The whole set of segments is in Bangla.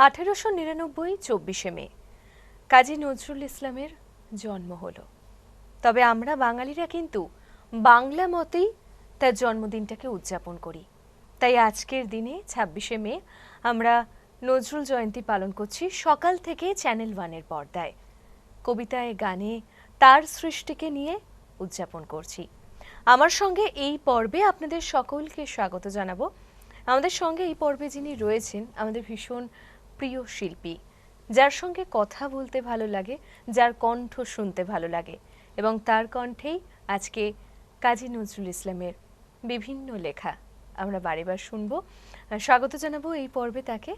1899 24শে মে কাজী নজরুল ইসলামের জন্ম হলো। তবে আমরা বাঙালিরা কিন্তু বাংলা মতেই তার জন্মদিনটাকে উদযাপন করি। তাই আজকের দিনে 26শে মে আমরা নজরুল জয়ন্তী পালন করছি সকাল থেকে চ্যানেল ওয়ানের পর্দায়। কবিতায় গানে তার সৃষ্টিকে নিয়ে উদযাপন করছি। আমার সঙ্গে এই পর্বে আপনাদের সকলকে স্বাগত জানাবো। আমাদের সঙ্গে এই পর্বে যিনি রয়েছেন আমাদের ভীষণ প্রিয় শিল্পী, যার সঙ্গে কথা বলতে ভালো লাগে, যার কণ্ঠ শুনতে ভালো লাগে এবং তার কণ্ঠেই আজকে কাজী নজরুল ইসলামের বিভিন্ন লেখা আমরা বারেবার শুনবো। স্বাগত জানাবো এই পর্বে তাকে,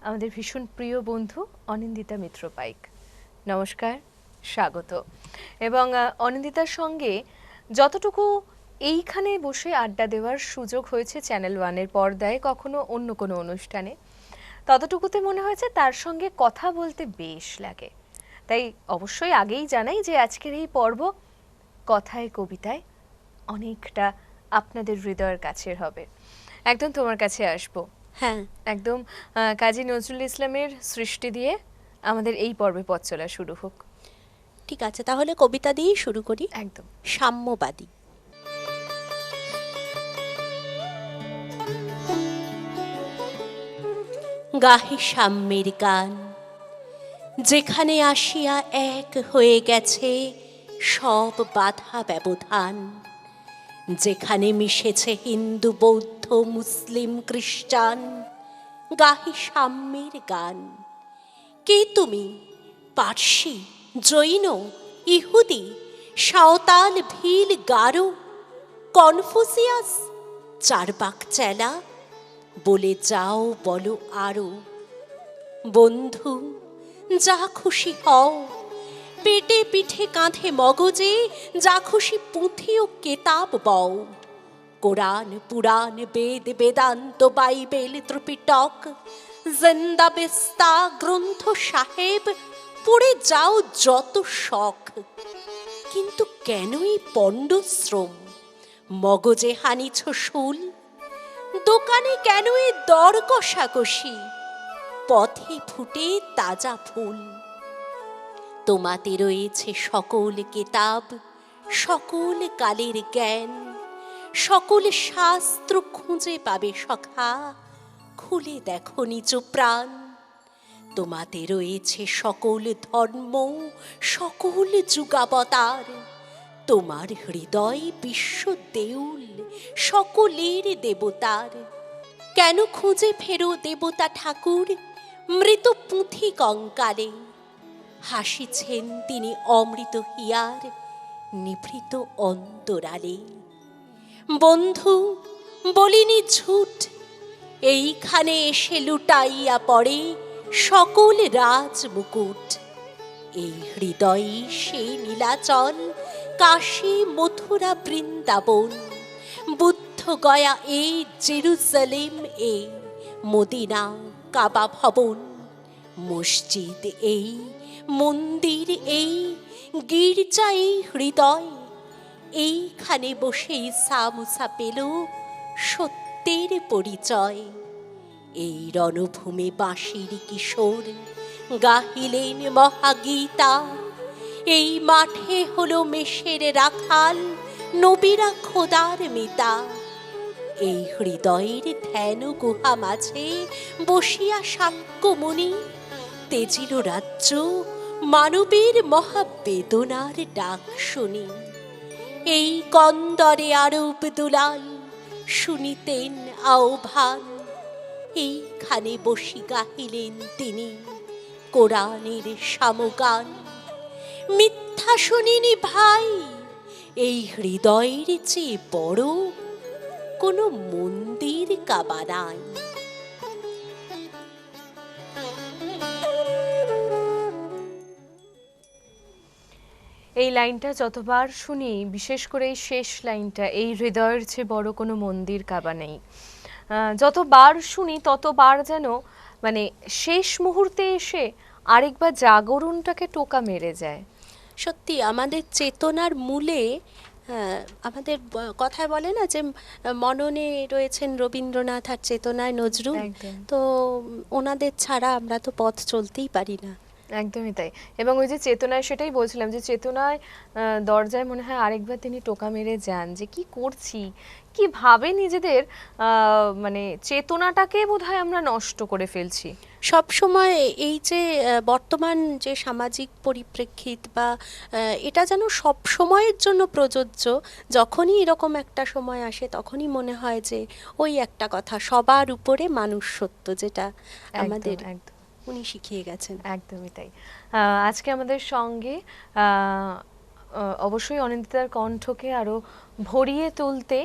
আমাদের ভীষণ প্রিয় বন্ধু অনিন্দিতা মিত্র পাইক। নমস্কার, স্বাগত। এবং অনিন্দিতার সঙ্গে যতটুকু এইখানে বসে আড্ডা দেওয়ার সুযোগ হয়েছে চ্যানেল ওয়ানের পর্দায়, কখনো অন্য কোনো অনুষ্ঠানে, ততটুকুতে মনে হয়েছে তার সঙ্গে কথা বলতে বেশ লাগে। তাই অবশ্যই আগেই জানাই যে আজকের এই পর্ব কথায় কবিতায় অনেকটা আপনাদের হৃদয়ের কাছের হবে। একদম তোমার কাছে আসবো। হ্যাঁ, একদম কাজী নজরুল ইসলামের সৃষ্টি দিয়ে আমাদের এই পর্বে পথ চলা শুরু হোক। ঠিক আছে, তাহলে কবিতা দিয়েই শুরু করি। একদম। সাম্যবাদী। গাহে সাম্যের গান, যেখানে আসিয়া এক হয়ে গেছে সব বাধা ব্যবধান, যেখানে মিশেছে হিন্দু বৌদ্ধ মুসলিম খ্রিস্টান, গাহে সাম্যের গান। কে তুমি? পার্সি, জৈন, ইহুদি, সাঁওতাল, ভিল, গারো, কনফুসিয়াস, চারবাক চেলা, বলে যাও বলো আরো। বন্ধু, যা খুশি হও, পেটে পিঠে কাঁধে মগজে যা খুশি পুঁথি ও কেতাব বও। কোরআন, পুরাণ, বেদ, বেদান্ত, বাইবেল, ত্রিপিটক, জিন্দা বেস্তা গ্রন্থ সাহেব পড়ে যাও যত শখ। কিন্তু কেন এই পণ্ডশ্রম? মগজে হানিছ শুল, দোকানে কেন এই দর কষাকষি? পথে ফুটে তাজা ফুল। তোমাতে রয়েছে সকল কেতাব, সকল কালের জ্ঞান, সকল শাস্ত্র খুঁজে পাবে সখা, খুলে দেখো নিজ প্রাণ। তোমাতে রয়েছে সকল ধর্ম, সকল যুগাবতার, তোমার হৃদয় বিশ্ব দেউল, সকলের দেবতার। কেন খুঁজে ফেরো দেবতা ঠাকুর মৃত পুঁথি কঙ্কালে? হাসিছেন তিনি অমৃত হিয়ার নিভৃত অন্তরালে। বন্ধু, বলিনি ঝুট, এইখানে এসে লুটাইয়া পড়ে সকল রাজ মুকুট। এই হৃদয়ে সেই নীলাচল, কাশী, মথুরা, বৃন্দাবন, বুদ্ধ গয়া এ জেরুজালেম এ, মদিনা, কাবা ভবন, মসজিদ এই, মন্দির এই, গির্জা এই হৃদয়। এইখানে বসে ঈসা মুসা পেল সত্যের পরিচয়। এই রণভূমে বাঁশির কিশোর গাহিলেন মহাগীতা। এই মাঠে হলো মেষের রাখাল, নবীরা খোদার মিতা। এই হৃদয়ের ধ্যান গুহা মাঝে বসিয়া সাক্ষ্যমণি তেজিল রাজ্য মানবের মহাবেদনার ডাক শুনি। এই কন্দরে আরব দুলাল শুনিতেন আহ্বান। এইখানে বসি গাহিলেন তিনি কোরআনের সামগান। মিথ্যা শুনিনি ভাই, এই হৃদয়ের চেয়ে বড় কোনো মন্দির কাবা নাই। এই লাইনটা যতবার শুনি, বিশেষ করে এই শেষ লাইনটা, এই হৃদয়ের চেয়ে বড় কোনো মন্দির কাবা নেই, যতবার শুনি ততবার যেন মানে শেষ মুহূর্তে এসে আরেকবার জাগরণটাকে টোকা মেরে যায়। সত্যি আমাদের চেতনার মূলে আমাদের কথায় বলে না যে মননে রয়েছেন রবীন্দ্রনাথ আর চেতনায় নজরুল। একদম। তো ওনাদের ছাড়া আমরা তো পথ চলতেই পারি না। একদমই তাই। এবং ওই যে চেতনায়, সেটাই বলছিলাম যে চেতনায় দরজায় মনে হয় আরেকবার তিনি টোকা মেরে যান যে কি করছি, কি ভাবে নিজেদের মানে চেতনাটাকে বোধহয় আমরা নষ্ট করে ফেলছি। সব সময় এই যে বর্তমান যে সামাজিক পরিপ্রেক্ষিত বা এটা যেন সব সময়ের জন্য প্রযোজ্য। যখনই এরকম একটা সময় আসে তখনই মনে হয় যে ওই একটা কথা, সবার উপরে মানুষ সত্য, যেটা আমাদের একদম একদম উনি শিখিয়ে গেছেন। একদমই তাই। আজকে আমাদের সঙ্গে অবশ্যই অনিন্দিতার কণ্ঠকে আরো ভরিয়ে তুলতে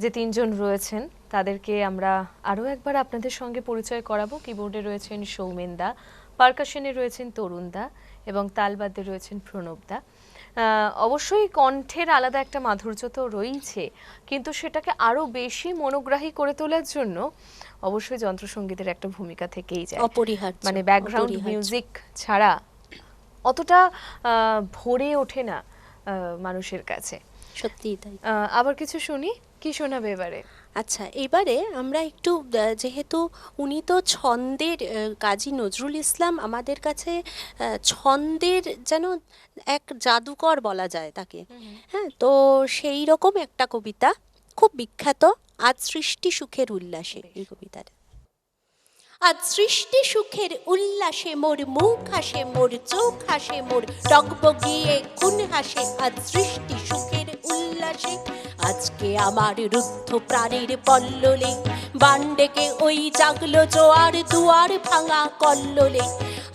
যে তিনজন রয়েছেন তাদেরকে আমরা আরও একবার আপনাদের সঙ্গে পরিচয় করাবো। কিবোর্ডে রয়েছেন সৌমেন দা, পারকাশনে রয়েছেন তরুণ দা এবং তালবাদ্যে রয়েছেন প্রণব দা। অবশ্যই কণ্ঠের আলাদা একটা মাধুর্য তো রয়েছে, কিন্তু সেটাকে আরো বেশি মনোগ্রাহী করে তোলার জন্য অবশ্যই যন্ত্রসঙ্গীতের একটা ভূমিকা থেকেই যায়। অপরিহার্য, মানে ব্যাকগ্রাউন্ড অপরিহার্য। মিউজিক ছাড়া অতটা ভরে ওঠে না মানুষের কাছে। সত্যিই তাই। আবার কিছু শুনি, কি শোনাবে এবারে? আচ্ছা, এবারে আমরা একটু যেহেতু উনি তো ছন্দের কাজী নজরুল ইসলাম আমাদের কাছে ছন্দের যেন এক জাদুকর বলা যায় তাকে। হ্যাঁ, তো সেই রকম একটা কবিতা খুব বিখ্যাত, আজ সৃষ্টি সুখের উল্লাসে, এই কবিতাটা। আজ সৃষ্টি সুখের উল্লাসে মোর মুখ হাসে, মোর চোখ হাসে, মোর টকবগিয়ে খুন হাসে। আজ সৃষ্টি সুখের উল্লাসে আজকে আমার রুদ্ধ প্রাণের পল্ললে বান ডেকে ওই জাগলো জোয়ার, দুয়ার ভাঙা কল্লোলে।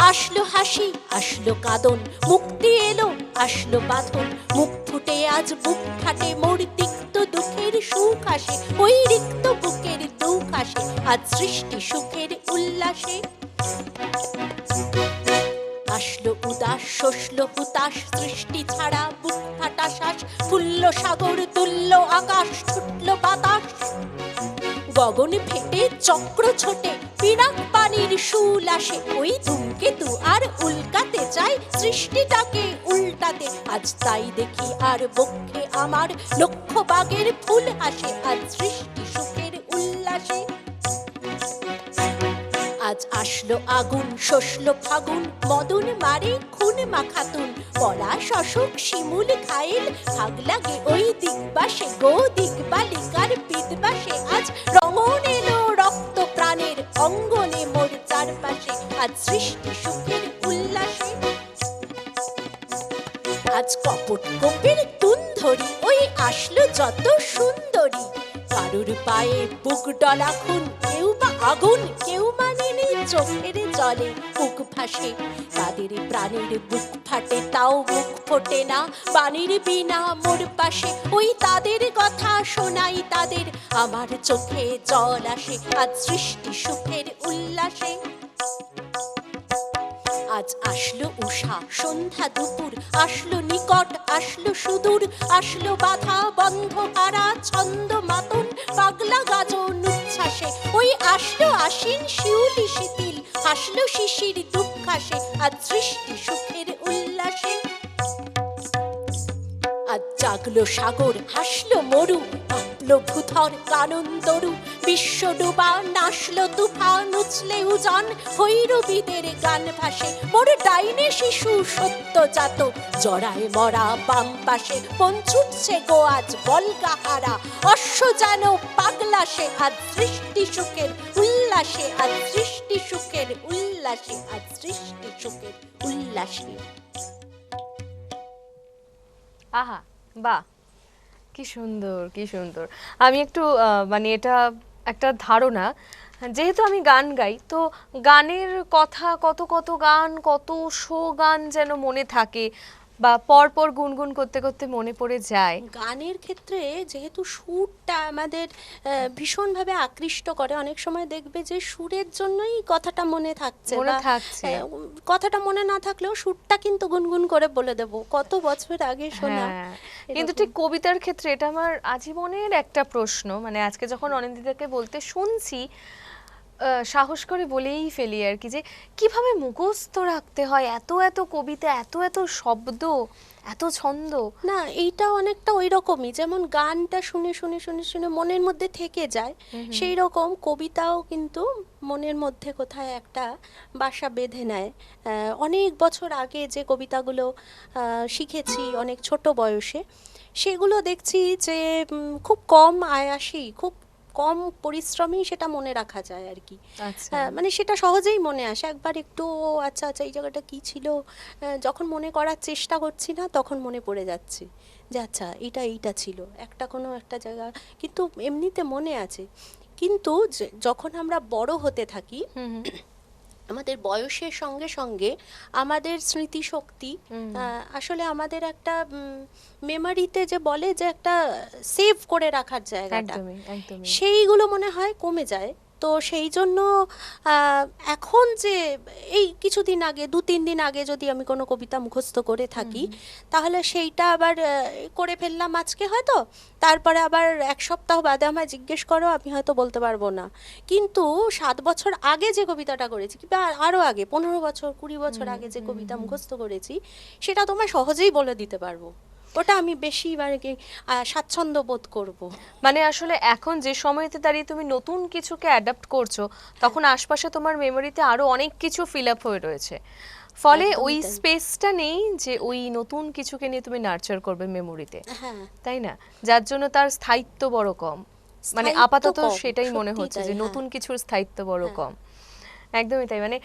আসলো হাসি, আসলো কাঁদন, মুক্তি এলো, আসলো বাঁধন। মুখ ফুটে আজ বুক ফাটে, মোর তিক্ত দুঃখের সুখ আসে, ওই রিক্ত বুকের দুঃখ আসে। আজ সৃষ্টি সুখের উল্লাসে আসলো উদাস, শসলো হুতাশ, সৃষ্টি ছাড়া বুক ফাটা শ্বাস। ফুলল সাগর, তুলল আকাশ, ছুটল বাতাস। গগন ফেটে চক্র ছোটে, পিনাক পানির শুল আসে। ওই ধূমকেতু আর উল্কাতে চাই সৃষ্টিটাকে উল্টাতে। আজ তাই দেখি আর বক্ষে আমার লক্ষ বাগের ফুল হাসে। আজ সৃষ্টি সুখের উল্লাসে আজ আসলো আগুন, শসলো ফাগুন, মদন মারে খুন মাখাতুন। পলাশ অশোক শিমুল খাইল, ভাগ লাগে ওই দিগবাসে গো দিগবালিকার বিদবাসে। আজ রঙন এলো রক্ত প্রাণের অঙ্গনে মোর চারপাশে। আজ সৃষ্টি সুখের উল্লাসে আজ কপট কোপের তুন ধরি, ওই আসলো যত সুন্দরী। কারুর পায়ে বুক ডলা খুন, কেউ বা আগুন, কেউ মানেনি চোখের জলে বুক ভাসে। তাদের প্রাণের বুক ফাটে, তাও মুখ ফোটে না বাণীর বিনা মোর পাশে। ওই তাদের কথা শোনাই তাদের, আমার চোখে জল আসে। আজ সৃষ্টি সুখের উল্লাসে আজ আসলো উষা, সন্ধ্যা, দুপুর, আসলো নিকট, আসলো সুদূর। আসলো বাধা বন্ধ হারা ছন্দ মাতন, পাগলা গাজন উচ্ছ্বাসে। ওই আসলো আশ্বিন শিউলি শীতিল, হাসলো শিশির দুঃখ আসে। আজ সৃষ্টি সুখের উল্লাসে আজ জাগলো সাগর, হাসলো মরু, কাঁপলো ভূধর কানন তরু। বিশ্ব ডুবা, নাচলো তুফান, উছলে উজান, ভৈরবীদের গান ভাসে। মোর ডাইনে শিশু সত্যজাত, জড়ায় মরা বাম পাশে। বন ছুটছে গো আজ বলগাহারা, অশ্ব যেন পাগলাসে। আজ সৃষ্টি সুখের উল্লাসে আজ সৃষ্টি সুখের উল্লাসে আজ সৃষ্টি সুখের উল্লাসে। আহা, বাহ, কি সুন্দর, কি সুন্দর। আমি একটু মানে এটা একটা ধারণা, যেহেতু আমি গান গাই, তো গানের কথা কত কত গান, কত শো গান যেন মনে থাকে বা পর পর গুনগুন করতে করতে মনে পড়ে যায়। গানের ক্ষেত্রে যেহেতু সুরটা আমাদের ভীষণভাবে আকৃষ্ট করে, অনেক সময় দেখবে যে সুরের জন্যই কথাটা মনে থাকছে, মনে থাকছে। কথাটা মনে না থাকলেও সুরটা কিন্তু গুনগুন করে বলে দেব, কত বছর আগে শোনা। হ্যাঁ, কিন্তু ঠিক কবিতার ক্ষেত্রে এটা আমার আজীবনের একটা প্রশ্ন। মানে আজকে যখন অনিন্দিতাকে বলতে শুনছি, সাহস করে বলেই ফেলি আর কি, যে কিভাবে মুখস্থ রাখতে হয় এত এত কবিতা, এত এত শব্দ, এত ছন্দ। না, এইটা অনেকটা ওই রকমই, যেমন গানটা শুনে শুনে শুনে শুনে মনের মধ্যে থেকে যায়, সেই রকম কবিতাও কিন্তু মনের মধ্যে কোথায় একটা বাসা বেঁধে নেয়। অনেক বছর আগে যে কবিতাগুলো শিখেছি অনেক ছোট বয়সে, সেগুলো দেখছি যে খুব কম আয়াসী, খুব কম পরিশ্রমেই সেটা মনে রাখা যায় আর কি। আচ্ছা। মানে সেটা সহজেই মনে আসে, একবার একটু ও আচ্ছা আচ্ছা এই জায়গাটা কি ছিল, যখন মনে করার চেষ্টা করছি না তখন মনে পড়ে যাচ্ছে যে আচ্ছা এইটা এইটা ছিল একটা কোনো একটা জায়গা, কিন্তু এমনিতে মনে আছে। কিন্তু যখন আমরা বড় হতে থাকি, হুম হুম আমাদের বয়সের সঙ্গে সঙ্গে আমাদের স্মৃতিশক্তি, আসলে আমাদের একটা মেমারিতে যে বলে যে একটা সেভ করে রাখার জায়গাটা, একদমই একদমই। সেইগুলো মনে হয় কমে যায়। তো সেই জন্য এখন যে এই কিছুদিন আগে 2-3 দিন আগে যদি আমি কোনো কবিতা মুখস্থ করে থাকি, তাহলে সেইটা আবার করে ফেললাম আজকে হয়তো, তারপরে আবার 1 সপ্তাহ বাদে আমায় জিজ্ঞেস করো, আমি হয়তো বলতে পারবো না। কিন্তু 7 বছর আগে যে কবিতাটা করেছি, কিংবা আরও আগে 15 বছর 20 বছর আগে যে কবিতা মুখস্থ করেছি, সেটা তোমায় সহজেই বলে দিতে পারবো। ওটা আমি বেশি মানে কি স্বাচ্ছন্দ্য বোধ করবো। মানে আসলে এখন যে সময়তে দাঁড়িয়ে তুমি নতুন কিছুকে অ্যাডাপ্ট করছো, তখন আশপাশে তোমার মেমোরিতে আরো অনেক কিছু ফিল আপ হয়ে রয়েছে, ফলে একদমই ওই তাই। স্পেসটা নেই যে ওই নতুন কিছুকে নিয়ে তুমি নার্চার করবে মেমোরিতে, হ্যাঁ, তাই না? যার জন্য তার স্থায়িত্ব বড় কম। মানে স্থায়িত্ব আপাতত কম, সেটাই মনে সত্যিই হচ্ছে তাই, যে হ্যাঁ। নতুন কিছুর স্থায়িত্ব বড় হ্যাঁ। কম। একদমই তাই, মানে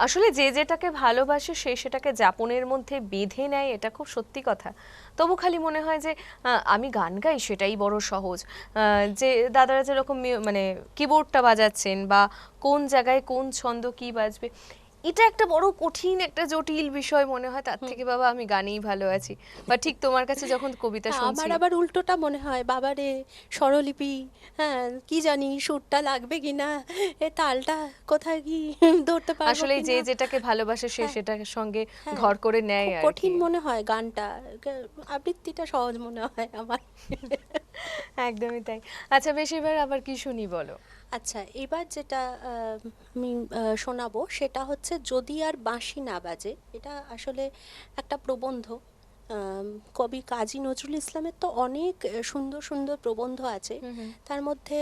আসলে যে যেটাকে ভালোবাসে সে সেটাকে যাপনের মধ্যে বেঁধে নেয়, এটা খুব সত্যি কথা। তবু খালি মনে হয় যে আমি গান গাই সেটাই বড় সহজ। যে দাদারা যেরকম মানে কিবোর্ডটা বাজাচ্ছেন, বা কোন জায়গায় কোন ছন্দ কি বাজবে, এটা একটা বড় কঠিন একটা জটিল বিষয় মনে হয়, তার থেকে বাবা আমি গানেই ভালো আছি। বা ঠিক তোমার কাছে যখন কবিতা হ্যাঁ, শুনছি, আমার আবার উল্টোটা মনে হয়, বাবারে স্বরলিপি, হ্যাঁ কি জানি সুরটা লাগবে কি না, এ তালটা কোথায় কি ধরতে পারবো আসলে কি যে না। যেটাকে ভালোবাসে সে হ্যাঁ, সেটার সঙ্গে হ্যাঁ, ঘর করে নেয় খুব আর কি। কঠিন মনে হয় গানটা, আবৃত্তিটা সহজ মনে হয় আমার। একদমই তাই। আচ্ছা, বেশ, এবার আবার কি শুনি বলো। আচ্ছা, এবার যেটা আমি শোনাবো সেটা হচ্ছে যদি আর বাঁশি না বাজে। এটা আসলে একটা প্রবন্ধ। আম, কবি কাজী নজরুল ইসলামের তো অনেক সুন্দর সুন্দর প্রবন্ধ আছে, তার মধ্যে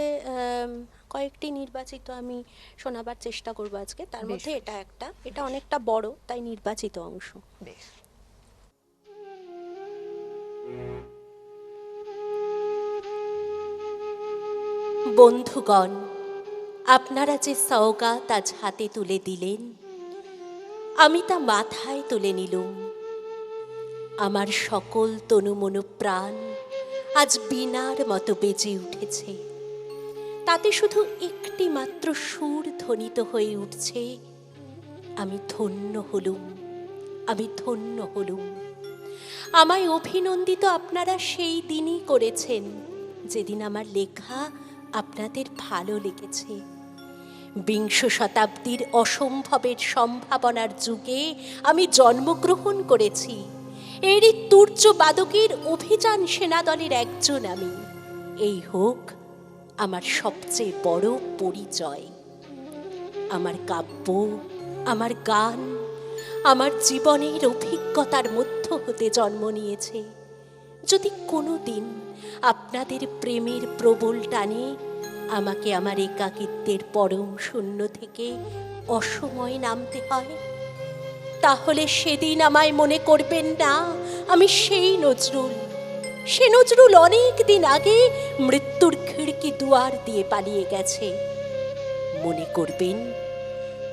কয়েকটি নির্বাচিত আমি শোনাবার চেষ্টা করবো আজকে। তার বেশ মধ্যে বেশ এটা একটা, এটা অনেকটা বড়, তাই নির্বাচিত অংশ। বেশ। বন্ধুগণ, আপনারা যে সওগাত আজ হাতে তুলে দিলেন, আমি তা মাথায় তুলে নিলুম। আমার সকল তনু মন প্রাণ আজ বীণার মতো বেজে উঠেছে। তাতে শুধু একটি মাত্র সুর ধ্বনিত হয়ে উঠছে, আমি ধন্য হলুম, আমি ধন্য হলুম। আমায় অভিনন্দিত আপনারা সেই দিনই করেছেন যেদিন আমার লেখা আপনাদের ভালো লেগেছে। বিংশ শতাব্দীর অসম্ভবের সম্ভাবনার যুগে আমি জন্মগ্রহণ করেছি। এরই তুর্যবাদকের অভিযান সেনাদলের একজন আমি। এই হোক আমার সবচেয়ে বড় পরিচয়। আমার কাব্য, আমার গান, আমার জীবনের অভিজ্ঞতার মধ্য হতে জন্ম নিয়েছে। যদি কোনো দিন আপনাদের প্রেমের প্রবল টানে আমাকে আমার একাকিত্বের পরম শূন্য থেকে অসময়ে নামতে হয়, তাহলে সেদিন আমায় মনে করবেন না আমি সেই নজরুল। সে নজরুল অনেক দিন আগে মৃত্যুর খিড়কি দুয়ার দিয়ে পালিয়ে গেছে। মনে করবেন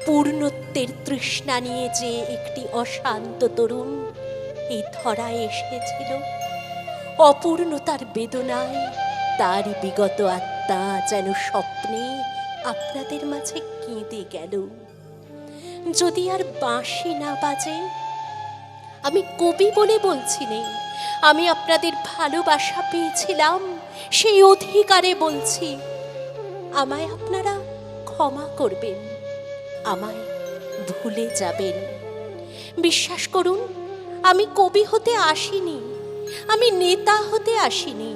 পূর্ণত্বের তৃষ্ণা নিয়ে যে একটি অশান্ত তরুণ এই ধরায় এসেছিল, অপূর্ণতার বেদনায় তার বিগত আত্মা যেন স্বপ্নে আপনাদের মাঝে কেঁদে গেল। যদি আর বাঁশি না বাজে, আমি কবি বলে বলছি নে, আমি আপনাদের ভালোবাসা পেয়েছিলাম সেই অধিকারে বলছি। আমায় আপনারা ক্ষমা করবেন, আমায় ভুলে যাবেন। বিশ্বাস করুন, আমি কবি হতে আসিনি, আমি নেতা হতে আসিনি,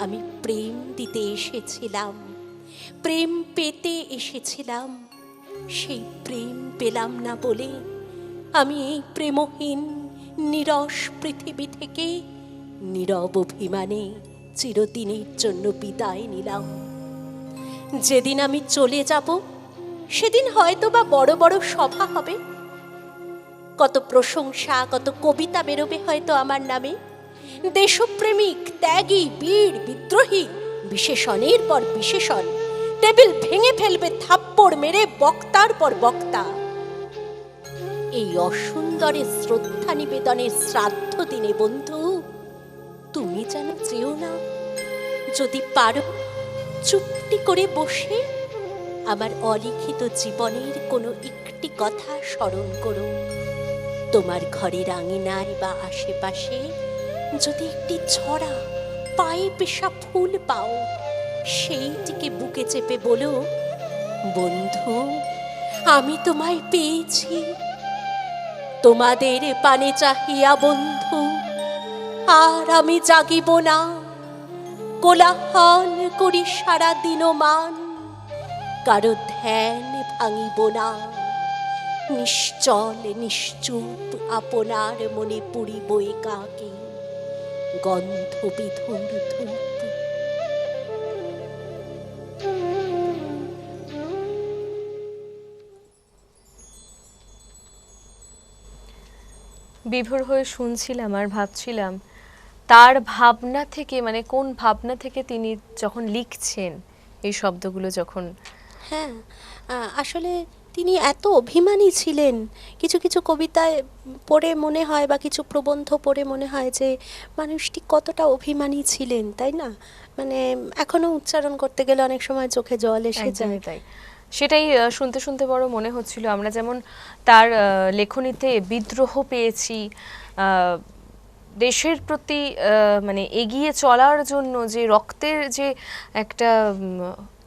আমি প্রেম দিতে এসেছিলাম। প্রেম পেতে এসেছিলাম, সেই প্রেম পেলাম না বলে আমি এই প্রেমহীন নিরস পৃথিবী থেকে নীরব অভিমানে চিরদিনের জন্য বিদায় নিলাম। যেদিন আমি চলে যাব সেদিন হয়তো বা বড় বড় সভা হবে, কত প্রশংসা, কত কবিতা বেরোবে হয়তো আমার নামে। দেশপ্রেমিক, ত্যাগী, বীর, বিদ্রোহী বিশেষণের পর বিশেষণ টেবিল ভেঙে ফেলবে থাপ্পড় মেরে বক্তার পর বক্তা। এই অসুন্দরের শ্রদ্ধা নিবেদনের শ্রাদ্ধ দিনে বন্ধু তুমি যেন চেও না, যদি পারো চুপটি করে বসে আমার অলিখিত জীবনের কোনো একটি কথা স্মরণ করো। তোমার ঘরের আঙিনায় বা আশেপাশে যদি একটি ছড়া পায়ে পেশা ফুল পাও, সেইটিকে বুকে চেপে বলো, বন্ধু আমি তোমায় পেয়েছি। তোমাদের পানে চাহিয়া বন্ধু আর আমি জাগিব না, কোলাহল করি সারা দিনমান, কারো ধ্যান ভাঙিব না। নিশ্চল নিশ্চুপ আপনার মনে পুরিব একাকী গন্ধ বিধুর ধূপ। বিভোর হয়ে শুনছিলাম আর ভাবছিলাম তার ভাবনা থেকে, মানে কোন ভাবনা থেকে তিনি যখন লিখছেন এই শব্দগুলো যখন। হ্যাঁ, আসলে তিনি এত অভিমানী ছিলেন। কিছু কিছু কবিতায় পড়ে মনে হয় বা কিছু প্রবন্ধ পড়ে মনে হয় যে মানুষটি কতটা অভিমানী ছিলেন, তাই না? মানে এখনো উচ্চারণ করতে গেলে অনেক সময় চোখে জল এসে যায়। একদমই তাই। সেটাই শুনতে শুনতে বড় মনে হচ্ছিল, আমরা যেমন তার লেখনীতে বিদ্রোহ পেয়েছি, দেশের প্রতি মানে এগিয়ে চলার জন্য যে রক্তের যে একটা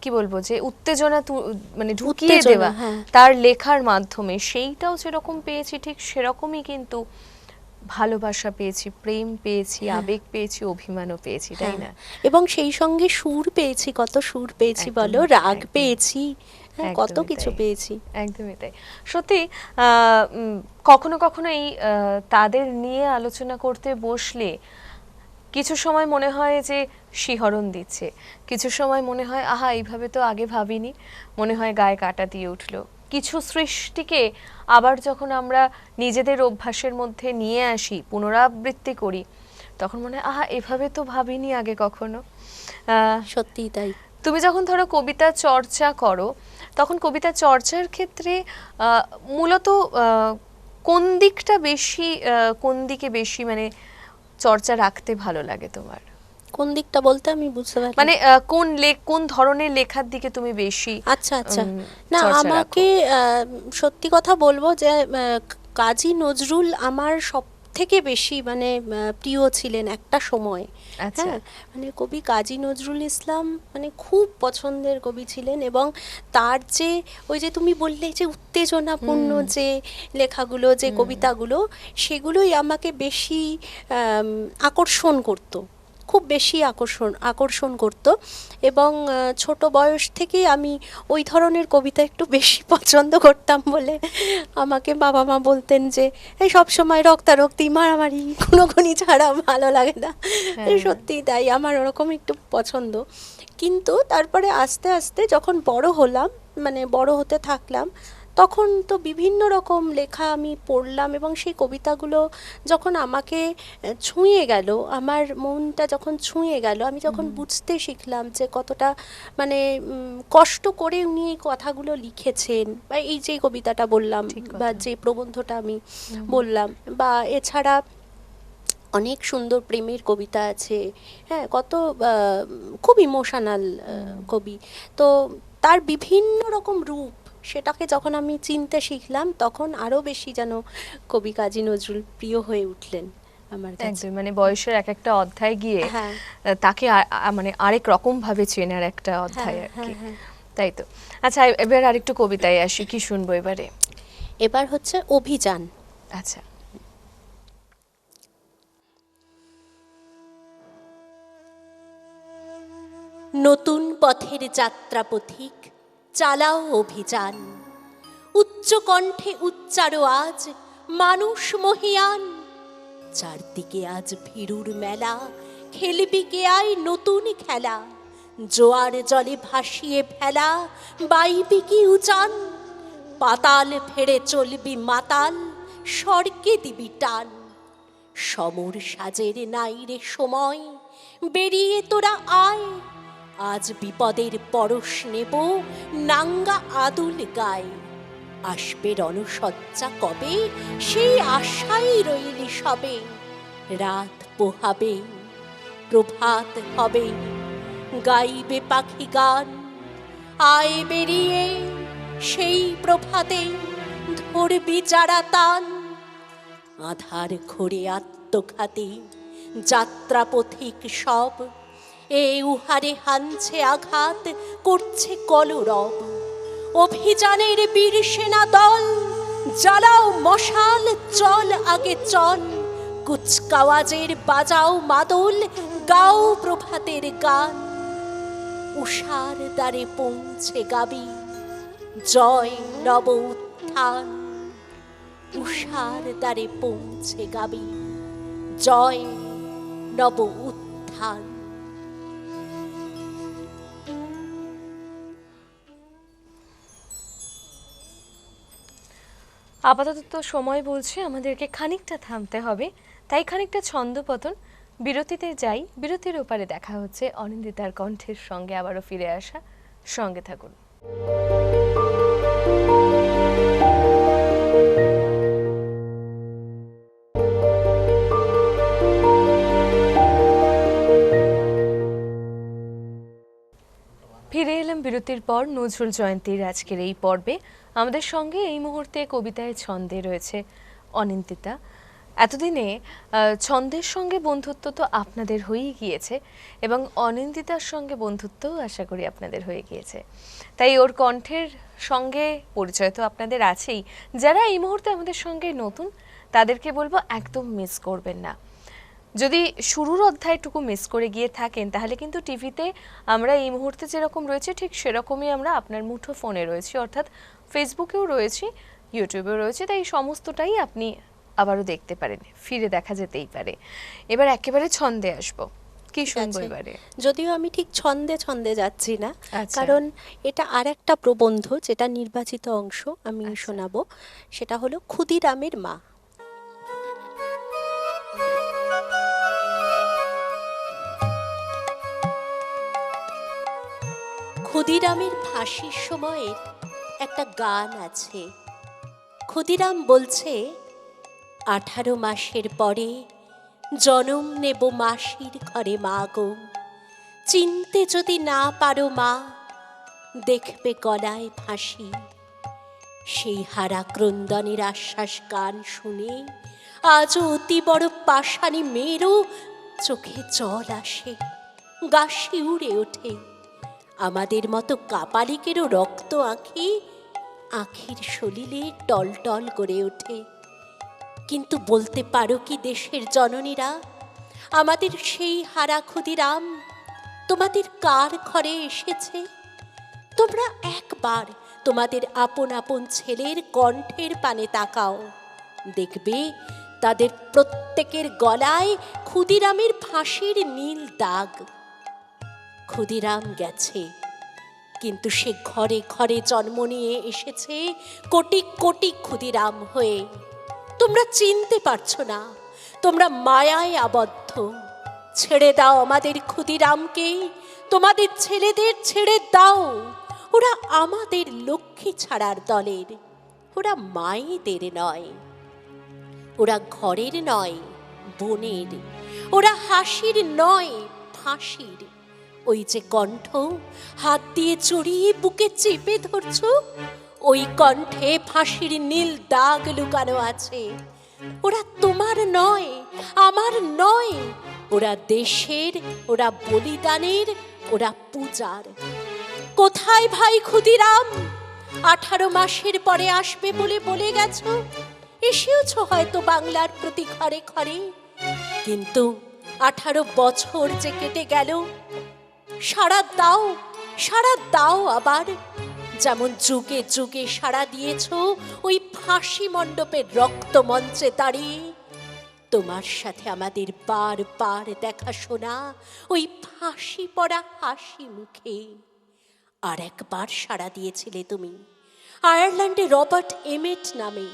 কি বলবো, যে উত্তেজনা মানে ঢুকিয়ে দেওয়া হ্যাঁ। তার লেখার মাধ্যমে, সেইটাও যেরকম পেয়েছি ঠিক সেরকমই কিন্তু ভালোবাসা পেয়েছি, প্রেম পেয়েছি, আবেগ পেয়েছি, অভিমানও পেয়েছি, তাই না? এবং সেই সঙ্গে সুর পেয়েছি, কত সুর পেয়েছি বলো, একদমই, রাগ একদমই। পেয়েছি, কত একদমই কিছু তাই। পেয়েছি। একদমই তাই। সত্যি কখনো কখনো এই তাদের নিয়ে আলোচনা করতে বসলে কিছু সময় মনে হয় যে শিহরণ দিচ্ছে, কিছু সময় মনে হয় আহা এইভাবে তো আগে ভাবিনি, মনে হয় গায়ে কাঁটা দিয়ে উঠলো। কিছু সৃষ্টিকে আবার যখন আমরা নিজেদের অভ্যাসের মধ্যে নিয়ে আসি, পুনরাবৃত্তি করি, তখন মনে হয় আহা এভাবে তো ভাবিনি আগে কখনো। সত্যিই তাই। তুমি যখন ধরো কবিতা চর্চা করো, তখন কবিতা চর্চার ক্ষেত্রে মূলত কোন দিকটা বেশি, কোন দিকে বেশি মানে চর্চা রাখতে ভালো লাগে তোমার? কোন দিকটা বলতে আমি বুঝতে পারি মানে কোন ধরনের লেখার দিকে তুমি বেশি আচ্ছা আচ্ছা না, চর্চা আমাকে রাখো? সত্যি কথা বলবো যে কাজী নজরুল আমার সব থেকে বেশি মানে প্রিয় ছিলেন একটা সময়। আচ্ছা। হ্যাঁ, মানে কবি কাজী নজরুল ইসলাম মানে খুব পছন্দের কবি ছিলেন। এবং তার যে ওই যে তুমি বললে যে উত্তেজনাপূর্ণ যে লেখাগুলো, যে কবিতাগুলো, সেগুলোই আমাকে বেশি আকর্ষণ করতো, খুব বেশি আকর্ষণ করতো। এবং ছোট বয়স থেকেই আমি ওই ধরনের কবিতা একটু বেশি পছন্দ করতাম বলে আমাকে বাবা মা বলতেন যে এই সবসময় রক্তারক্তি মারামারি খুনোখুনি ছাড়া ভালো লাগে না। সত্যি তাই, আমার ওরকম একটু পছন্দ। কিন্তু তারপরে আস্তে আস্তে যখন বড় হলাম, মানে বড় হতে থাকলাম, তখন তো বিভিন্ন রকম লেখা আমি পড়লাম এবং সেই কবিতাগুলো যখন আমাকে ছুঁয়ে গেল, আমার মনটা যখন ছুঁয়ে গেল, আমি যখন বুঝতে শিখলাম যে কতটা মানে কষ্ট করে উনি এই কথাগুলো লিখেছেন, বা এই যে কবিতাটা বললাম বা যে প্রবন্ধটা আমি বললাম, বা এছাড়া অনেক সুন্দর প্রেমের কবিতা আছে। হ্যাঁ, কত খুব ইমোশনাল কবি। তো তার বিভিন্ন রকম রূপ, সেটাকে যখন আমি চিনতে শিখলাম, তখন আরো বেশি যেন কবি কাজী নজরুল প্রিয় হয়ে উঠলেন আমার কাছে। একদম, মানে বয়সের এক একটা অধ্যায় গিয়ে হ্যাঁ। তাকে মানে আরেক রকম ভাবে চেনার একটা অধ্যায় আর কি। হ্যাঁ। তাই তো। আচ্ছা, এবার আরেকটু কবিতায় আসি, কি শুনবো এবারে? এবার হচ্ছে অভিযান। আচ্ছা। নতুন পথের যাত্রা পথিক চালাও অভিযান, উচ্চ কণ্ঠে উচ্চারো আজ মানুষ মহিয়ান। চারদিকে আজ ভীরুর মেলা, খেলবি কে আয় নতুন খেলা, জোয়ার জলে ভাসিয়ে ফেলা বাইবি কি উচান। পাতাল ফেড়ে চলবি মাতাল, স্বর্গে দিবি টান। সমর সাজের নাই রে সময়, বেরিয়ে তোরা আয়। আজ বিপদের পরশ নেব নাঙ্গা আদুল গায়। আসবে রণসজ্জা কবে, সেই আশাই রইলি সবে। রাত পোহাবে, প্রভাত হবে, গাইবে পাখি গান। আয় বেরিয়ে সেই প্রভাতে, ধরবি যারা তান। আধার ঘোরে আত্মঘাতী যাত্রা পথিক সব, এ উহারে হানছে আঘাত, করছে কলরব। অভিযানের বীর সেনা দল, জ্বালাও মশাল, চল আগে চল। কুচকাওয়াজের বাজাও মাদল, গাও প্রভাতের গান। উষার দ্বারে পৌঁছে গাবি জয় নব উত্থান। উষার দ্বারে পৌঁছে গাবি জয় নব উত্থান। আপাতত সময় বলছে আমাদেরকে খানিকটা থামতে হবে, তাই খানিকটা ছন্দপতন বিরতিতে যাই। বিরতির ওপারে দেখা হচ্ছে অনিন্দিতার কণ্ঠের সঙ্গে আবারও ফিরে আসা। সঙ্গে থাকুন। ফিরে এলাম বিরতির পর নজরুল জয়ন্তীর আজকের এই পর্বে। আমাদের সঙ্গে এই মুহূর্তে কবিতায় ছন্দে রয়েছে অনিন্দিতা। এতদিনে ছন্দের সঙ্গে বন্ধুত্ব তো আপনাদের হয়েই গিয়েছে এবং অনিন্দিতার সঙ্গে বন্ধুত্বও আশা করি আপনাদের হয়ে গিয়েছে। তাই ওর কণ্ঠের সঙ্গে পরিচয় তো আপনাদের আছেই। যারা এই মুহূর্তে আমাদের সঙ্গে নতুন তাদেরকে বলবো একদম মিস করবেন না। যদি শুরুর অধ্যায়টুকু মিস করে গিয়ে থাকেন তাহলে কিন্তু টিভিতে আমরা এই মুহূর্তে যেরকম রয়েছে ঠিক সেরকমই আমরা আপনার মুঠো ফোনে রয়েছি, অর্থাৎ ফেসবুকেও রয়েছি, ইউটিউবেও রয়েছে। তাই সমস্তটাই আপনি আবারও দেখতে পারেন, ফিরে দেখা যেতেই পারে। এবার একেবারে ছন্দে আসবো, কি শুনবো এবারে? যদিও আমি ঠিক ছন্দে ছন্দে যাচ্ছি না, আচ্ছা। কারণ এটা আর একটা প্রবন্ধ যেটা নির্বাচিত অংশ আমি শোনাবো। সেটা হলো ক্ষুদিরামের মা। ক্ষুদিরামের ফাঁসির সময়ের একটা গান আছে। ক্ষুদিরাম বলছে, 18 মাসের পরে জনম নেব মাসির ঘরে মা গো। চিনতে যদি না পারো মা, দেখবে গলায় ফাঁসি। সেই হারা ক্রন্দনের আশ্বাস গান শুনে আজও অতি বড় পাষাণী মেয়েরও চোখে জল আসে, গা শিউরে ওঠে। আমাদের মতো কাপালিকেরও রক্ত আঁখি আখির সলিলে টলটল করে ওঠে। কিন্তু বলতে পারো কি দেশের জননীরা, আমাদের সেই হারা ক্ষুদিরাম তোমাদের কার ঘরে এসেছে? তোমরা একবার তোমাদের আপন আপন ছেলের কণ্ঠের পানে তাকাও, দেখবে তাদের প্রত্যেকের গলায় ক্ষুদিরামের ফাঁসির নীল দাগ। ক্ষুদিরাম গেছে, কিন্তু সে ঘরে ঘরে জন্ম নিয়ে এসেছে কোটি কোটি ক্ষুদিরাম হয়ে। তোমরা চিনতে পারছো না, তোমরা মায়ায় আবদ্ধ। ছেড়ে দাও আমাদের ক্ষুদিরামকে, তোমাদের ছেলেদের ছেড়ে দাও। ওরা আমাদের লক্ষ্মী ছাড়ার দলের, ওরা মায়েদের নয়, ওরা ঘরের নয় বোনের, ওরা হাসির নয় ফাঁসির। ওই যে কণ্ঠ হাত দিয়ে চড়িয়ে বুকে চেপে ধরছো, ওই কণ্ঠে ফাঁসির নীল দাগ লুকানো আছে। ওরা তোমার নয়, আমার নয়, ওরা দেশের, ওরা বলিদানের, ওরা পূজার। কোথায় ভাই ক্ষুদিরাম? 18 মাসের পরে আসবে বলে বলে গেছো, এসেওছো হয়তো বাংলার প্রতি ঘরে ঘরে। কিন্তু 18 বছর যে কেটে গেল, সাড়া দাও আবার, যেমন যুগে যুগে সাড়া দিয়েছ ওই ফাঁসি মণ্ডপের রক্ত মঞ্চে দাঁড়িয়ে। তোমার সাথে আমাদের বার দেখাশোনা ওই ফাঁসি পড়া হাসি মুখে। আর একবার সাড়া দিয়েছিলে তুমি আয়ারল্যান্ডে রবার্ট এমেট নামে।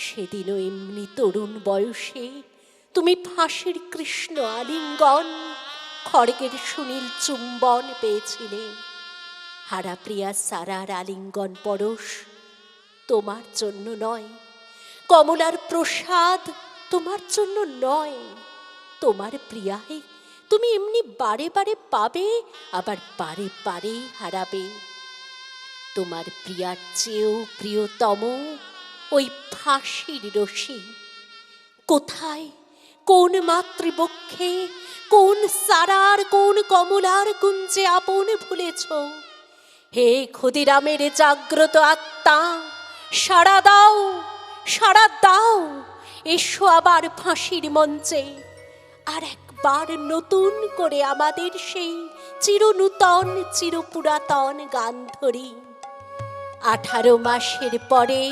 সেদিনও এমনি তরুণ বয়সে তুমি ফাঁসির কৃষ্ণ আলিঙ্গন, খড়গের সুনীল চুম্বন পেয়েছিলে। হারাপ্রিয়া সারার আলিঙ্গন পরশ তোমার জন্য নয়, কমলার প্রসাদ তোমার জন্য নয়। তোমার প্রিয়ায় তুমি এমনি বারে বারে পাবে, আবার বারে বারে হারাবে। তোমার প্রিয়ার চেয়েও প্রিয়তম ওই ফাঁসির রশি। কোথায়, কোন মাতৃবক্ষে, কোন সারার, কোন কমলার কুঞ্জে আপন ভুলেছ? হে ক্ষুদিরামের জাগ্রত আত্মা, সাড়া দাও, সাড়া দাও, এসো আবার ফাঁসির মঞ্চে। আর একবার নতুন করে আমাদের সেই চিরনূতন চিরপুরাতন গান ধরি। 18 মাসের পরে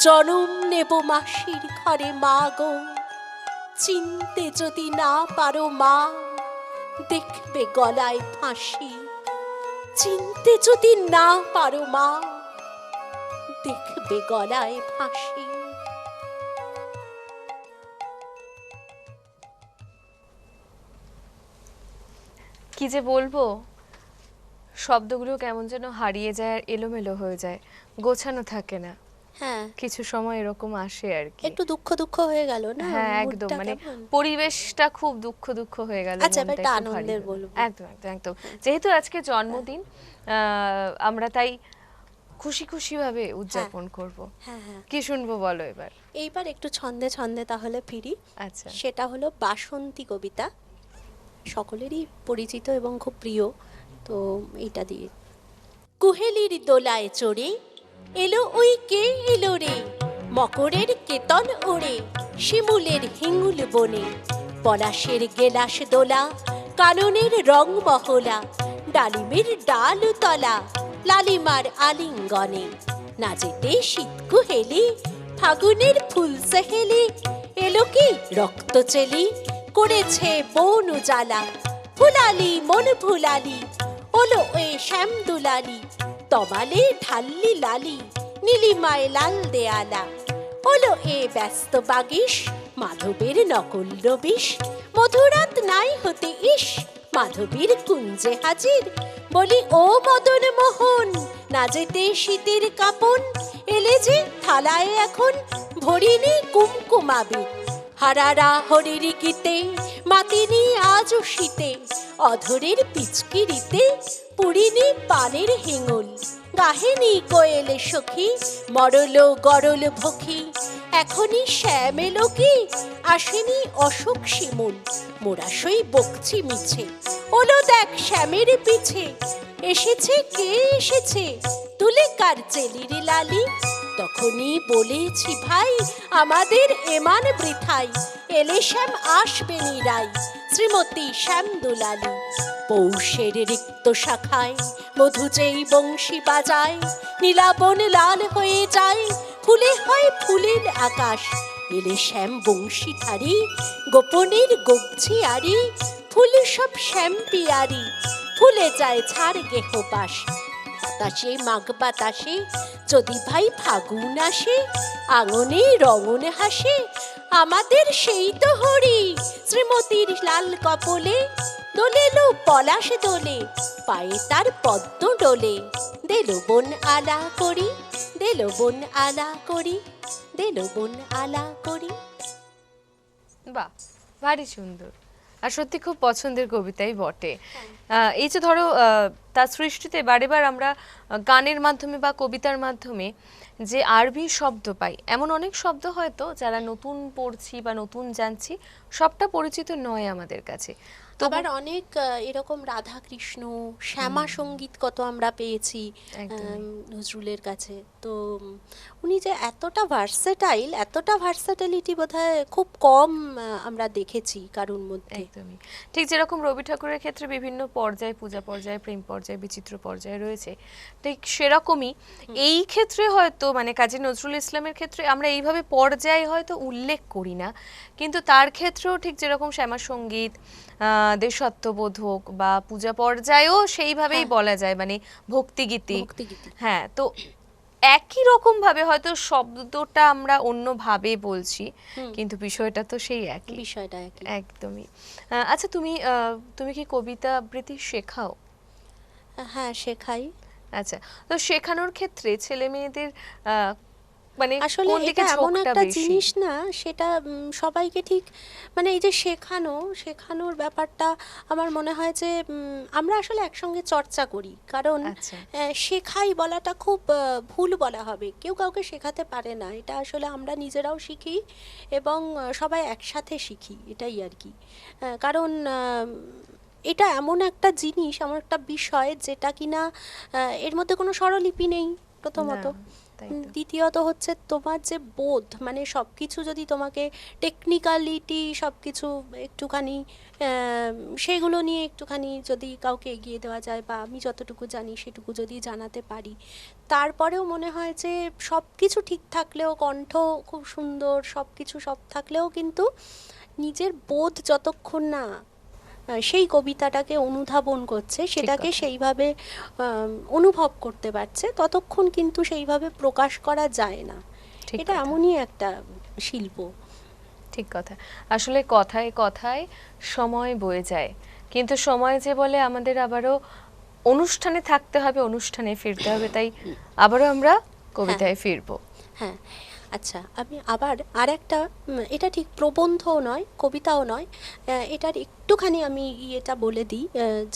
জনম নেব মাসির ঘরে মা গো। চিনতে যদি না পারো মা, দেখবে গলায় ফাঁসি। চিনতে যদি না পারো মা, দেখবে গলায় ফাঁসি। কি যে বলবো, শব্দগুলো কেমন যেন হারিয়ে যায় আর এলোমেলো হয়ে যায়, গোছানো থাকে না। হ্যাঁ, কিছু সময় এরকম আসে আর কি। একটু দুঃখ দুঃখ হয়ে গেল না? হ্যাঁ একদম, মুডটা মানে কেমন? পরিবেশটা খুব দুঃখ দুঃখ হয়ে গেল। আচ্ছা, এবার মনটা একটা একটু ভারী আনন্দের হলো। বলবো। একদম একদম একদম। যেহেতু আজকে জন্মদিন, আমরা তাই খুশি খুশি ভাবে উদযাপন করব। হ্যাঁ হ্যাঁ, কি শুনবো বলো এবার? এইবার একটু ছন্দে ছন্দে তাহলে ফিরি। আচ্ছা, সেটা হলো বাসন্তী কবিতা, সকলেরই পরিচিত এবং খুব প্রিয়। তো এইটা দিয়ে। কুহেলির দোলায় চড়ে এলো ওই কে এলো রে, মকরের কেতন ওড়ে শিমুলের হিঙ্গুল বনে। পলাশের গেলাস দোলা, কাননের রং মহলা, ডালিমের ডাল তলা, লালিমার আলিঙ্গনে। না যেতে শীত কুহেলি, ফাগুনের ফুল সেহেলি, এলো কি রক্ত চেলি, করেছে বন জ্বালা। ফুলালি মন ভুলালি, ওলো এ শ্যাম দুলালি, তমালে ঢাল্লি লালি, নীলিমায় লাল দেয়ালা। ওলো এ ব্যস্ত বাগিস, মাধবের নকল রবিশ, মধুরাত নাই হতে ইস, মাধবীর কুঞ্জে হাজির। বলি ও মদন মোহন, না যেতে শীতের কাপন, এলে যে থালায় এখন ভরিনি কুমকুমাবি। হারারা হরির গীতে মাতিনি আজও শীতে, অধরের পিচকিরিতে পুরিনি পানের হেঙুল। গাহেনি কোয়েলে সখী, মরল গরল ভখি, এখনই শ্যাম এলো কি, আসেনি অশোক শিমুল। মোরা সই বকছি মিছে, ওলো দেখ শ্যামের পিছে, এসেছে কে এসেছে, তুলে কার চেলির লালি। তখনই বলেছি ভাই, আমাদের এমান বৃথাই, এলে শ্যাম আসবে নিরাই, শ্রীমতী শ্যাম দুলালি। পৌষের রিক্ত শাখায় মধু যেই বংশী বাজায়, নীলাবন লাল হয়ে যায়, ফুলে হয় ফুলের আকাশ। এলে শ্যাম বংশী ধারি, গোপনের গবছি আরি, ফুল সব শ্যাম পিয়ারি, ফুলে যায় ছাড় গেহ পাশ। বাতাসে মাঘ বাতাসে যদি ভাই ফাগুন আসে, আঙনে রঙনে হাসে, আমাদের সেই তো হরি, শ্রীমতীর লাল কপলে। দোলেলো পলাশ দোলে, পায়ে তার পদ্ম ডোলে, দেলো বন আলা করি, দেলো বন আলা করি, দেলো বন আলা করি। বাহ, ভারী সুন্দর আর সত্যি খুব পছন্দের কবিতাই বটে। এই যে ধরো তার সৃষ্টিতে বারেবার আমরা গানের মাধ্যমে বা কবিতার মাধ্যমে যে আরবি শব্দ পাই, এমন অনেক শব্দ হয়তো যারা নতুন পড়ছি বা নতুন জানছি সবটা পরিচিত নয় আমাদের কাছে। আবার অনেক এরকম রাধা কৃষ্ণ শ্যামা সঙ্গীত কত আমরা পেয়েছি নজরুলের কাছে। তো উনি যে এতটা ভার্সেটাইলিটি বোধহয় খুব কম আমরা দেখেছি কারুর মধ্যে। একদমই ঠিক, যেরকম রবি ঠাকুরের ক্ষেত্রে বিভিন্ন পর্যায়, পূজা পর্যায়, প্রেম পর্যায়, বিচিত্র পর্যায় রয়েছে, ঠিক সেরকমই এই ক্ষেত্রে হয়তো মানে কাজী নজরুল ইসলামের ক্ষেত্রে আমরা এইভাবে পর্যায়ে হয়তো উল্লেখ করি না, কিন্তু তার ক্ষেত্রেও ঠিক যেরকম শ্যামা সঙ্গীত, দেশাত্মবোধক বা পূজা পর্যায়েও সেইভাবেই হ্যাঁ। বলা যায়, মানে ভক্তিগীতি। ভক্তিগীতি। হ্যাঁ, তো একই রকম ভাবে হয়তো শব্দটা আমরা অন্যভাবে বলছি, হুম। কিন্তু বিষয়টা তো সেই একই। বিষয়টা একই। একদমই। আচ্ছা, তুমি কি কবিতা আবৃত্তি শেখাও? হ্যাঁ, শেখাই। আচ্ছা, তো শেখানোর ক্ষেত্রে ছেলে মেয়েদের আহ, মানে আসলে কোন দিকে এটা এমন ঝোঁকটা একটা বেশি? জিনিস না, সেটা সবাইকে ঠিক মানে এই যে শেখানোর ব্যাপারটা আমার মনে হয় যে আমরা আসলে একসঙ্গে চর্চা করি, কারণ আচ্ছা। শেখাই বলাটা খুব ভুল বলা হবে, কেউ কাউকে শেখাতে পারে না, এটা আসলে আমরা নিজেরাও শিখি এবং সবাই একসাথে শিখি, এটাই আর কি। কারণ এটা এমন একটা জিনিস, এমন একটা বিষয় যেটা কিনা এর মধ্যে কোনো স্বরলিপি নেই প্রথমত। না, তাই তো। দ্বিতীয়ত হচ্ছে তোমার যে বোধ, মানে সব কিছু যদি তোমাকে টেকনিক্যালিটি সব কিছু একটুখানি সেগুলো নিয়ে একটুখানি যদি কাউকে এগিয়ে দেওয়া যায়, বা আমি যতটুকু জানি সেটুকু যদি জানাতে পারি, তারপরেও মনে হয় যে সব কিছু ঠিক থাকলেও, কণ্ঠ খুব সুন্দর, সব কিছু সব থাকলেও কিন্তু নিজের বোধ যতক্ষণ না সেই কবিতাটাকে অনুধাবন করছে, সেটাকে কথা। সেইভাবে অনুভব করতে পারছে, ততক্ষণ কিন্তু সেইভাবে প্রকাশ করা যায় না। ঠিক এটা কথা। এমনই একটা শিল্প। ঠিক কথা। আসলে কথায় কথায় সময় বয়ে যায়, কিন্তু সময় যে বলে আমাদের আবারও অনুষ্ঠানে থাকতে হবে, অনুষ্ঠানে ফিরতে হবে, তাই আবারও আমরা কবিতায় ফিরবো। হ্যাঁ, আচ্ছা, আমি আবার আর একটা এটা ঠিক প্রবন্ধও নয়, কবিতাও নয়, এটার একটুখানি আমি এটা বলে দিই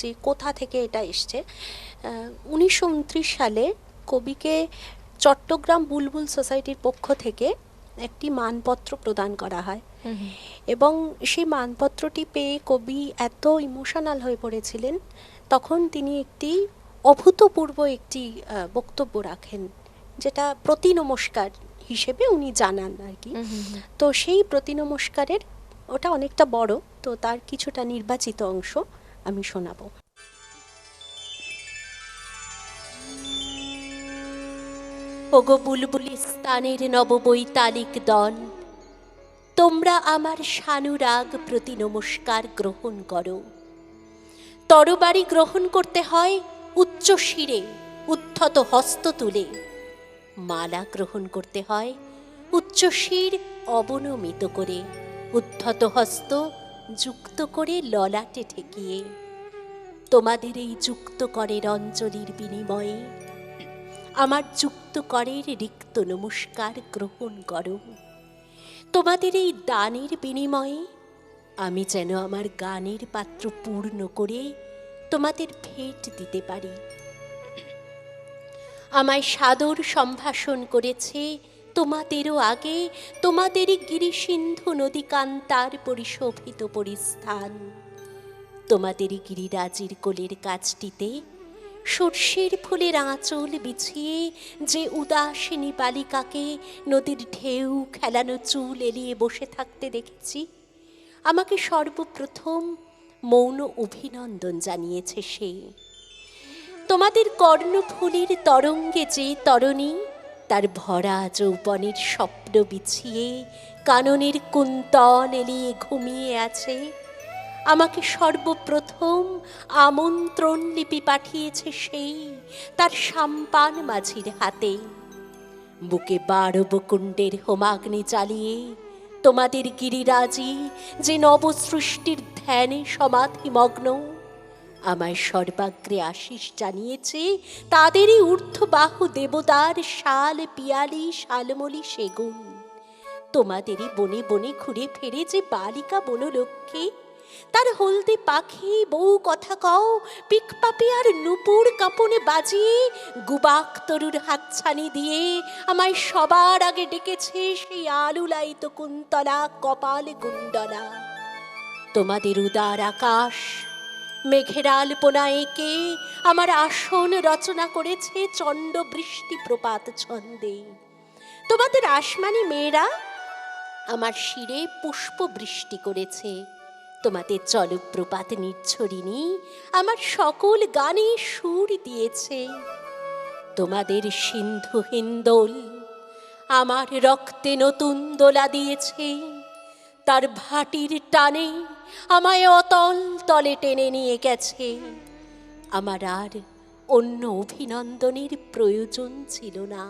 যে কোথা থেকে এটা এসছে। 1929 সালে কবিকে চট্টগ্রাম বুলবুল সোসাইটির পক্ষ থেকে একটি মানপত্র প্রদান করা হয়, এবং সেই মানপত্রটি পেয়ে কবি এত ইমোশনাল হয়ে পড়েছিলেন, তখন তিনি একটি অভূতপূর্ব একটি বক্তব্য রাখেন, যেটা প্রতি নমস্কার হিসেবে উনি জানান আর কি। তো সেই প্রতি নমস্কারের ওটা অনেকটা বড়, তো তার কিছুটা নির্বাচিত অংশ আমি শোনাবো। ওগো বুলবুলিস্তানের নববৈতালিক দল, তোমরা আমার সানুরাগ প্রতি নমস্কার গ্রহণ করো। তরবারি গ্রহণ করতে হয় উচ্চ শিরে, উদ্ধত হস্ত তুলে। মালা গ্রহণ করতে হয় উচ্চ শির অবনমিত করে, উদ্ধত হস্ত যুক্ত করে ললাটে ঠেকিয়ে। তোমাদের এই যুক্ত করের অঞ্জলির বিনিময়ে আমার যুক্ত করের রিক্ত নমস্কার গ্রহণ করো। তোমাদের এই দানের বিনিময়ে আমি যেন আমার গানের পাত্র পূর্ণ করে তোমাদের ভেট দিতে পারি। আমায় সাদর সম্ভাষণ করেছে তোমাদেরও আগে তোমাদেরই গিরিসিন্ধু নদী কান্তার পরিশোভিত পরিস্থান। তোমাদেরই গিরিরাজির কোলের কাছটিতে সর্ষের ফুলের আঁচল বিছিয়ে যে উদাসিনী বালিকাকে নদীর ঢেউ খেলানো চুল এলিয়ে বসে থাকতে দেখেছি, আমাকে সর্বপ্রথম মৌন অভিনন্দন জানিয়েছে সে। তোমাদের কর্ণফুলের তরঙ্গে যে তরণী তার ভরা যৌবনের স্বপ্ন বিছিয়ে কাননের কুন্তল এলিয়ে ঘুমিয়ে আছে, আমাকে সর্বপ্রথম আমন্ত্রণ লিপি পাঠিয়েছে সেই তার সাম্পান মাঝির হাতে। বুকে 12 বকুণ্ডের হোমাগ্নি চালিয়ে তোমাদের গিরিরাজি যে নবসৃষ্টির ধ্যানে সমাধিমগ্ন, আমায় সর্বাগ্রে আশিস জানিয়েছে তাদেরই ঊর্ধ্ববাহু দেবতার শাল পিয়ালি শালমলি সেগুন। তোমাদেরই বনে বনে ঘুরে ফেরে যে বালিকা বনলক্ষ্মী, তার হলদে পাখি বউ কথা কও পিকপাপি আর নুপুর কাপনে বাজিয়ে গুবাক তরুর হাতছানি দিয়ে আমায় সবার আগে ডেকেছে সেই আলুলায়িত কুন্তলা কপাল কুণ্ডলা। তোমাদের উদার আকাশ মেঘের আলপনা এঁকে আমার আসন রচনা করেছে চণ্ড বৃষ্টি প্রপাত ছন্দে। তোমাদের আসমানি মেয়েরা আমার শিরে পুষ্প বৃষ্টি করেছে, তোমাদের জলপ্রপাত নির্ঝরিণী আমার সকল গানে সুর দিয়েছে। তোমাদের সিন্ধু হিন্দোল আমার রক্তে নতুন দোলা দিয়েছে, তার ভাটির টানে আমায় অতল তলে টেনে নিয়ে গেছে। আমার আর অন্য অভিনন্দনের প্রয়োজন ছিল না।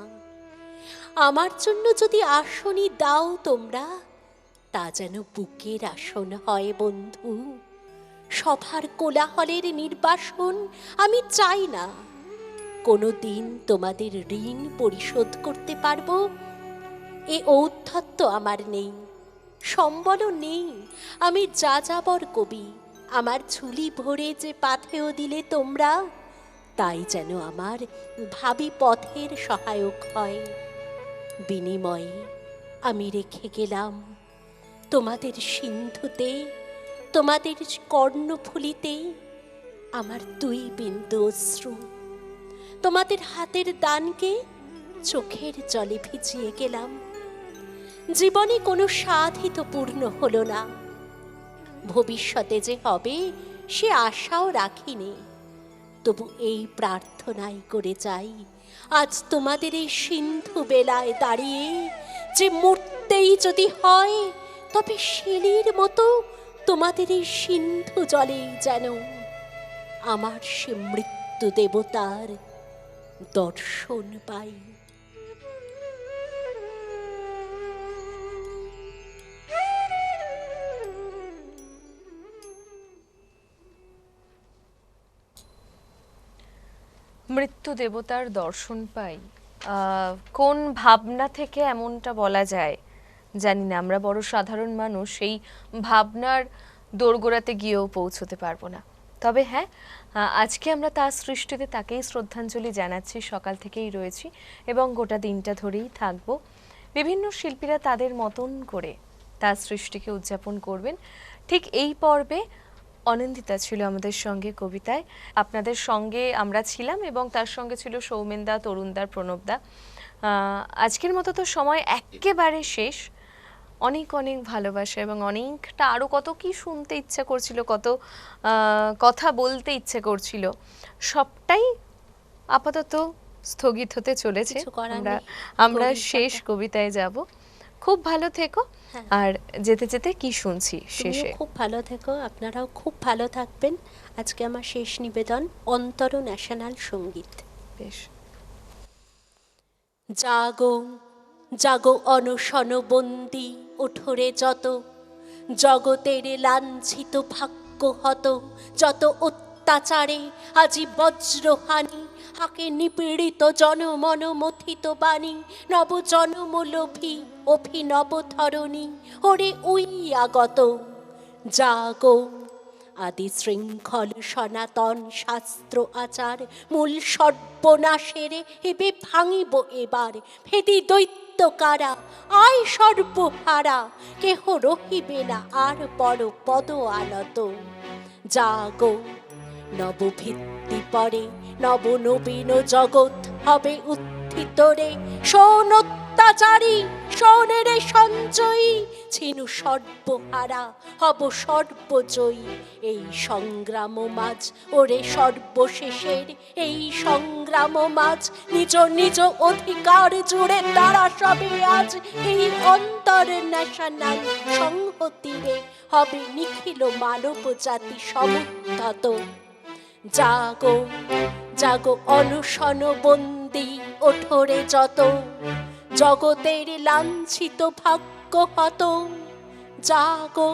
আমার জন্য যদি আসনই দাও তোমরা, তা যেন বুকের আসন হয় বন্ধু। সভার কোলাহলের নির্বাসন আমি চাই না। কোনো দিন তোমাদের ঋণ পরিশোধ করতে পারবো এ ঔদ্ধত্য আমার নেই, সম্বলও নেই। আমি যাযাবর কবি, আমার ঝুলি ভরে যে পাথেয় দিলে তোমরা, তাই যেন আমার ভাবি পথের সহায়ক হয়। বিনিময়ে আমি রেখে গেলাম তোমাদের সিন্ধুতে, তোমাদের কর্ণফুলিতে আমার 2 বিন্দু অশ্রু। তোমাদের হাতের দানকে চোখের জলে ভিজিয়ে গেলাম। জীবনে কোনো সাধই তো পূর্ণ হলো না, ভবিষ্যতে যে হবে সে আশাও রাখিনি। তবু এই প্রার্থনাই করে যাই, আজ তোমাদের এই সিন্ধু বেলায় দাঁড়িয়ে, যে মরতেই যদি হয় তবে শেলির মতো তোমাদের এই সিন্ধু জলেই যেন আমার সে মৃত্যু দেবতার দর্শন পাই। মৃত্যু দেবতার দর্শন পাই, কোন ভাবনা থেকে এমনটা বলা যায় জানি না। আমরা বড় সাধারণ মানুষ, সেই ভাবনার দোরগোড়াতে গিয়েও পৌঁছতে পারবো না। তবে হ্যাঁ, আজকে আমরা তার সৃষ্টিতে তাকেই শ্রদ্ধাঞ্জলি জানাচ্ছি, সকাল থেকেই রয়েছি এবং গোটা দিনটা ধরেই থাকবো। বিভিন্ন শিল্পীরা তাদের মতন করে তার সৃষ্টিকে উদযাপন করবেন। ঠিক এই পর্বে অনিন্দিতা ছিল আমাদের সঙ্গে কবিতায়, আপনাদের সঙ্গে আমরা ছিলাম এবং তার সঙ্গে ছিল সৌমেনদা, তরুণদার, প্রণবদা। আজকের মতো তো সময় একেবারে শেষ। অনেক অনেক ভালোবাসা এবং অনেকটা আরও কত কি শুনতে ইচ্ছা করছিল, কত কথা বলতে ইচ্ছে করছিল, সবটাই আপাতত স্থগিত হতে চলেছে। কিছু করার আমরা নেই, আমরা করি শেষ সেটা। কবিতায় যাব। খুব ভালো থেকো। হ্যাঁ। আর যেতে যেতে কি শুনছি তুমিও শেষে? খুব ভালো থেকো, আপনারাও খুব ভালো থাকবেন। আজকে আমার শেষ নিবেদন অন্তর ন্যাশনাল সঙ্গীত। বেশ। জাগো জাগো অনশনবন্দি ওঠরে যত, জগতের লাঞ্ছিত ভাগ্য হত, যত অত্যাচারে আজি বজ্রহানি, হাকে নিপীড়িত জনমন মথিত বাণী, নব জনমলোভী অভিনব ধরণী ওরে উইয়াগত। জাগো আদি শৃঙ্খল সনাতন শাস্ত্র আচার মূল সর্বনাশের হেবে ভাঙিব এবার, ভেদি দৈত্য কারা আয় সর্বহারা, কেহ রহিবে না আর বড় পদ আনত। জাগো নবভিত্তি পরে নব নবীন জগৎ হবে উত্থিত রে, শোন অত্যাচারী শোনে রে সঞ্জয়ী, ছিনু সর্বহারা হব সর্বজয়ী। এই সংগ্রাম মাঝ ওরে সর্বশেষের এই সংগ্রাম মাঝ, নিজ নিজ অধিকার জুড়ে তারা সবে আজ এই অন্তর ন্যাশনাল সংহতিরে হবে নিখিল মানব জাতি সমুদ্ধত। জাগো জাগো অনশনবন্দি ওঠরে যত, জগতের লাঞ্ছিত ভাগ্য হত। জাগো